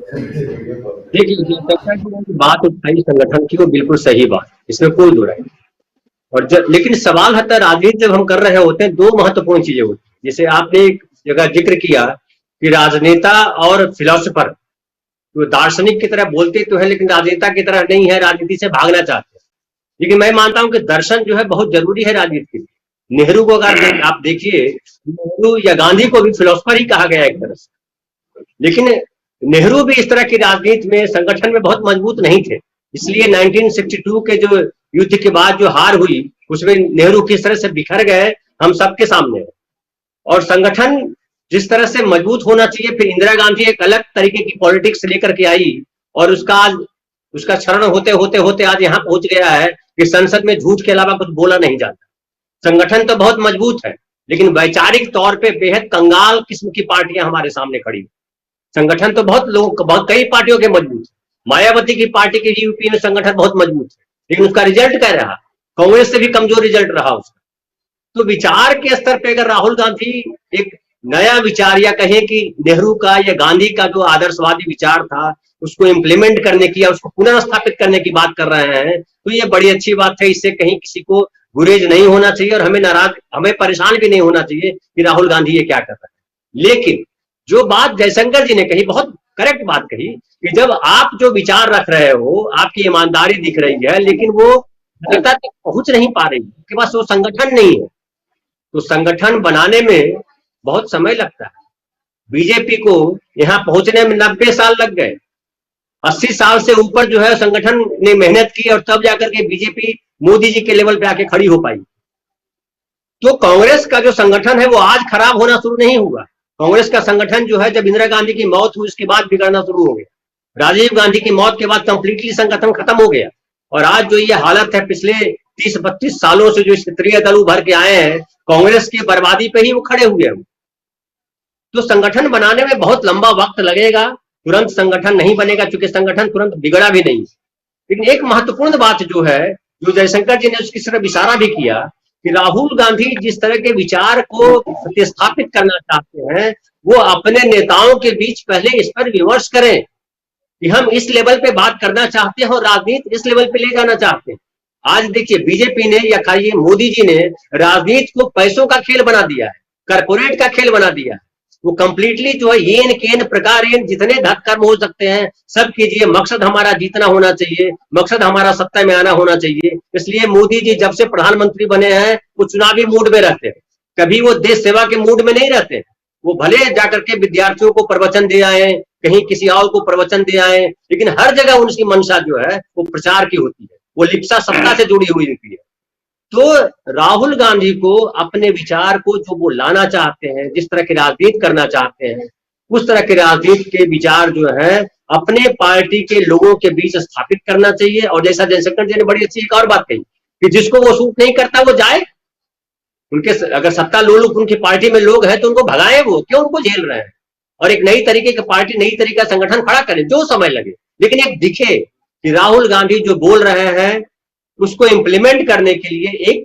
देखिए, जो सरकार की बात उठाई संगठन की, वो बिल्कुल सही बात, इसमें कोई दो राय नहीं। और लेकिन सवाल है, राजनीति जब हम कर रहे होते हैं, दो महत्वपूर्ण चीजें होती हैं। जैसे आपने एक जगह जिक्र किया कि राजनेता और फिलोसफर जो दार्शनिक की तरह बोलते तो है, लेकिन राजनेता की तरह नहीं है, राजनीति से भागना चाहते हैं। लेकिन मैं मानता हूं कि दर्शन जो है बहुत जरूरी है राजनीति के लिए। नेहरू को अगर आप देखिए, नेहरू या गांधी को भी फिलोसफर ही कहा गया एक तरह से, लेकिन नेहरू भी इस तरह की राजनीति में, संगठन में बहुत मजबूत नहीं थे। इसलिए 1962 के जो युद्ध के बाद जो हार हुई, उसमें नेहरू किस तरह से बिखर गए हम सबके सामने है। और संगठन जिस तरह से मजबूत होना चाहिए, फिर इंदिरा गांधी एक अलग तरीके की पॉलिटिक्स लेकर के आई, और उसका क्षरण होते होते होते आज यहाँ पहुंच गया है कि संसद में झूठ के अलावा कुछ बोला नहीं जाता। संगठन तो बहुत मजबूत है, लेकिन वैचारिक तौर पे बेहद कंगाल किस्म की पार्टियां हमारे सामने खड़ी है। संगठन तो बहुत कई पार्टियों के मजबूत है। मायावती की पार्टी के यूपी में संगठन बहुत मजबूत है, लेकिन उसका रिजल्ट क्या रहा? कांग्रेस से भी कमजोर रिजल्ट रहा उसका। तो विचार के स्तर पे अगर राहुल गांधी एक नया विचार, या कहें कि नेहरू का या गांधी का जो आदर्शवादी विचार था, उसको इम्प्लीमेंट करने की या उसको पुनर्स्थापित करने की बात कर रहे हैं, तो ये बड़ी अच्छी बात है। इससे कहीं किसी को गुरेज नहीं होना चाहिए, और हमें परेशान भी नहीं होना चाहिए कि राहुल गांधी ये क्या कर रहे हैं। लेकिन जो बात जयशंकर जी ने कही, बहुत करेक्ट बात कही, कि जब आप जो विचार रख रहे हो, आपकी ईमानदारी दिख रही है, लेकिन वो जनता तक पहुंच नहीं पा रही, आपके पास वो संगठन नहीं है, तो संगठन बनाने में बहुत समय लगता है। बीजेपी को यहाँ पहुंचने में 90 साल लग गए, 80 साल से ऊपर जो है संगठन ने मेहनत की, और तब जाकर के बीजेपी मोदी जी के लेवल पे आके खड़ी हो पाई। तो कांग्रेस का जो संगठन है वो आज खराब होना शुरू नहीं हुआ। कांग्रेस का संगठन जो है, जब इंदिरा गांधी की मौत हुई उसके बाद बिगड़ना शुरू हो गया। राजीव गांधी की मौत के बाद कंप्लीटली संगठन खत्म हो गया, और आज जो ये हालत है, पिछले 30-32 सालों से जो क्षेत्रीय दल उभर के आए हैं, कांग्रेस की बर्बादी पे ही वो खड़े हुए हैं। तो संगठन बनाने में बहुत लंबा वक्त लगेगा, तुरंत संगठन नहीं बनेगा, क्योंकि संगठन तुरंत बिगड़ा भी नहीं। लेकिन एक महत्वपूर्ण बात जो है, जो जयशंकर जी ने उसकी तरफ इशारा भी किया, कि राहुल गांधी जिस तरह के विचार को प्रतिस्थापित करना चाहते हैं, वो अपने नेताओं के बीच पहले इस पर विमर्श करें कि हम इस लेवल पे बात करना चाहते हैं और राजनीति इस लेवल पे ले जाना चाहते हैं। आज देखिए, बीजेपी ने या खाइए मोदी जी ने राजनीति को पैसों का खेल बना दिया है, कारपोरेट का खेल बना दिया है। वो कंप्लीटली जो है येन केन प्रकार जितने धर्म हो सकते हैं सब कीजिए, मकसद हमारा जीतना होना चाहिए, मकसद हमारा सत्ता में आना होना चाहिए। इसलिए मोदी जी जब से प्रधानमंत्री बने हैं, वो चुनावी मूड में रहते हैं, कभी वो देश सेवा के मूड में नहीं रहते। वो भले जाकर के विद्यार्थियों को प्रवचन दे आए, कहीं किसी और को प्रवचन दे आए, लेकिन हर जगह उनकी मंशा जो है वो प्रचार की होती है, वो लिप्सा सत्ता से जुड़ी हुई होती है। तो राहुल गांधी को अपने विचार को जो वो लाना चाहते हैं, जिस तरह की राजनीति करना चाहते हैं, उस तरह के राजनीति के विचार जो है अपने पार्टी के लोगों के बीच स्थापित करना चाहिए। और जैसा जयशंकर जी ने बड़ी अच्छी एक और बात कही कि जिसको वो सूट नहीं करता वो जाए, उनके अगर सत्ता लोलुप उनकी पार्टी में लोग हैं तो उनको भगाए, वो क्यों उनको झेल रहे हैं, और एक नई तरीके की पार्टी, नई तरीके का संगठन खड़ा करें, जो समय लगे, लेकिन एक दिखे कि राहुल गांधी जो बोल रहे हैं उसको इंप्लीमेंट करने के लिए एक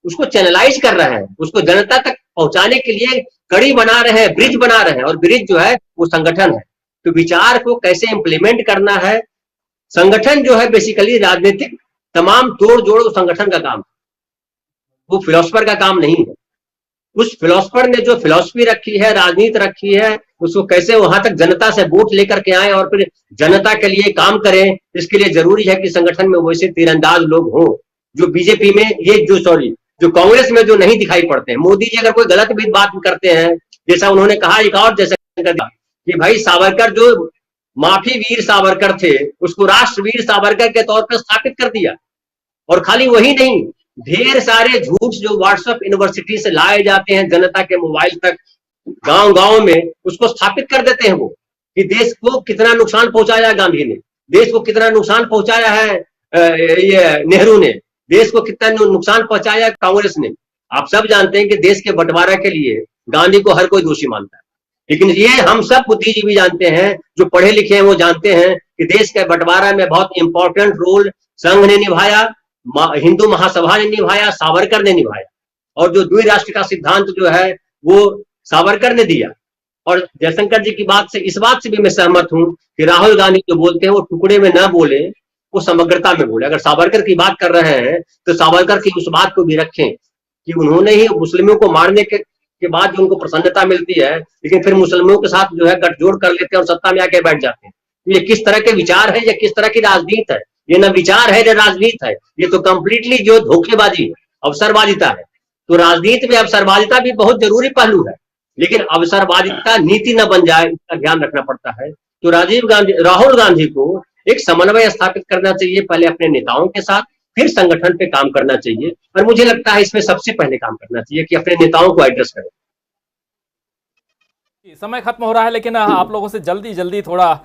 उसको चैनलाइज कर रहे हैं, उसको जनता तक पहुंचाने के लिए कड़ी बना रहे हैं, ब्रिज बना रहे हैं, और ब्रिज जो है वो संगठन है। तो विचार को कैसे इंप्लीमेंट करना है, संगठन जो है बेसिकली राजनीतिक तमाम तोड़ जोड़ संगठन का काम है, वो फिलोसफर का काम नहीं है। उस फिलोसफर ने जो फिलोसफी रखी है, राजनीति रखी है, उसको कैसे वहां तक जनता से वोट लेकर के आए और फिर जनता के लिए काम करें, इसके लिए जरूरी है कि संगठन में वैसे तीरंदाज लोग हों जो बीजेपी में जो कांग्रेस में जो नहीं दिखाई पड़ते हैं। मोदी जी अगर कोई गलत भी बात करते हैं, जैसा उन्होंने कहा एक और जैसा कि भाई सावरकर जो माफी वीर सावरकर थे, उसको राष्ट्रवीर सावरकर के तौर पर स्थापित कर दिया। और खाली वही नहीं, ढेर सारे झूठ जो व्हाट्सएप यूनिवर्सिटी से लाए जाते हैं जनता के मोबाइल तक, गांव गांव में उसको स्थापित कर देते हैं वो, कि देश को कितना नुकसान पहुंचाया गांधी ने, देश को कितना नुकसान पहुंचाया है ये नेहरू ने, देश को कितना नुकसान पहुंचाया कांग्रेस ने। आप सब जानते हैं कि देश के बंटवारा के लिए गांधी को हर कोई दोषी मानता है, लेकिन ये हम सब बुद्धिजीवी जानते हैं, जो पढ़े लिखे हैं वो जानते हैं कि देश के बंटवारा में बहुत इंपॉर्टेंट रोल संघ ने निभाया, हिंदू महासभा ने निभाया, सावरकर ने निभाया, और जो द्विराष्ट्र का सिद्धांत जो है वो सावरकर ने दिया। और जयशंकर जी की बात से, इस बात से भी मैं सहमत हूं कि राहुल गांधी जो बोलते हैं वो टुकड़े में ना बोले, वो समग्रता में बोले। अगर सावरकर की बात कर रहे हैं तो सावरकर की उस बात को भी रखें कि उन्होंने ही मुस्लिमों को मारने के बाद जो उनको प्रसन्नता मिलती है, लेकिन फिर मुसलमानों के साथ जो है गठजोड़ कर लेते हैं और सत्ता में आके बैठ जाते हैं। तो ये किस तरह के विचार है या किस तरह की राजनीति है? ये न विचार है न राजनीति है, ये तो कंप्लीटली जो धोखेबाजी है, अवसरवादिता है। तो राजनीति में अवसरवादिता भी बहुत जरूरी पहलू है, लेकिन अवसरवादिता नीति न बन जाए, इसका ध्यान रखना पड़ता है। तो राहुल गांधी को एक समन्वय स्थापित करना चाहिए, पहले अपने नेताओं के साथ, फिर संगठन पे काम करना चाहिए। और मुझे लगता है इसमें सबसे पहले काम करना चाहिए कि अपने नेताओं को एड्रेस करें। समय खत्म हो रहा है, लेकिन आप लोगों से जल्दी जल्दी थोड़ा